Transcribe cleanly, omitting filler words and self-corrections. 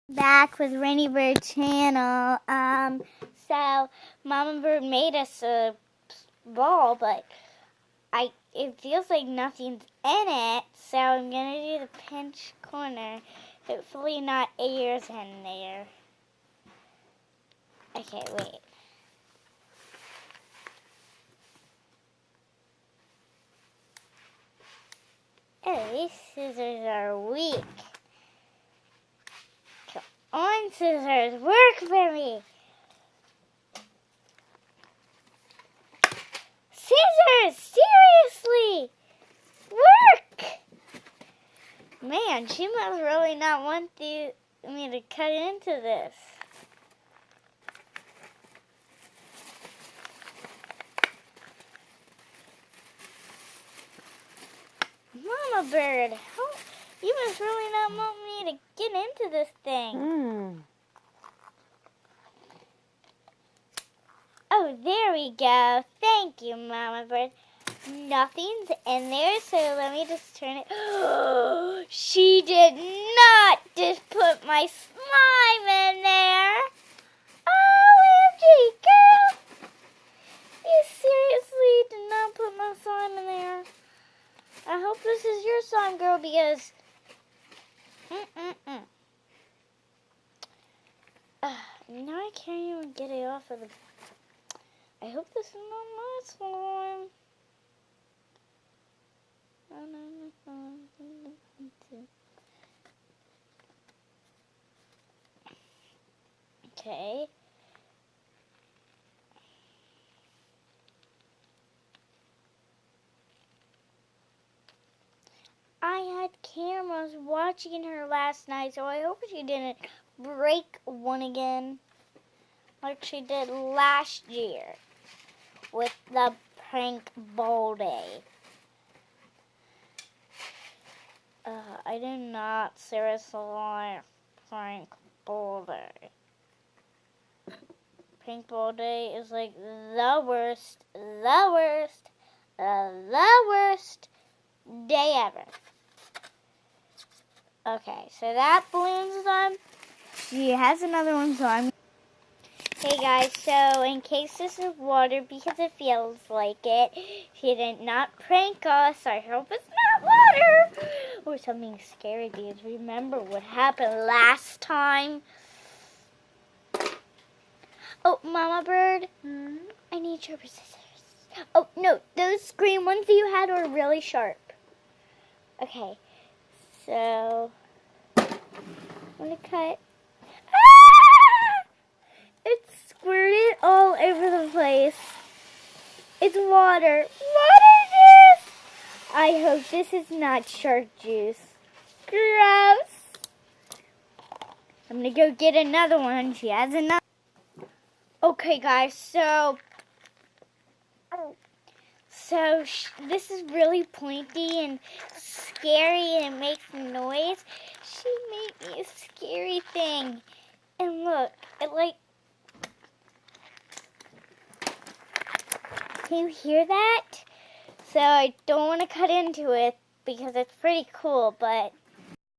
Back with Wrenie Bird channel. So Momma Bird made us a ball, but it feels like nothing's in it. So I'm gonna do the pinch corner. Hopefully not air's in there. Okay, wait. Oh, these scissors are weak. Come on, scissors, work for me. Scissors, seriously, work. Man, she must really not want me to cut into this. Momma Bird, you must really not want me to get into this thing. Oh, there we go. Thank you, Momma Bird. Nothing's in there, so let me just turn it. She did not just put my slime in there. OMG, girl. You seriously did not put my slime in there. I hope this is your slime, girl, because now I can't even get it off of the... I hope this is not my slime. Okay. I had cameras watching her last night, so I hope she didn't break one again like she did last year with the prank ball day. I did not seriously like prank ball day. Prank ball day is like the worst day ever. Okay, so that balloon's done. She has another one, so I'm... Hey guys, so in case this is water, because it feels like it, she did not prank us. I hope it's not water or something scary, because remember what happened last time. Oh, Momma Bird, I need sharper scissors. Oh, no, those green ones that you had were really sharp. Okay, so I'm going to cut. It squirted all over the place. It's water. What is this? I hope this is not shark juice. Gross. I'm going to go get another one. She has another. Okay, guys, so this is really pointy and scary and it makes noise. She made me a scary thing. And look, it like... Can you hear that? So I don't want to cut into it because it's pretty cool, but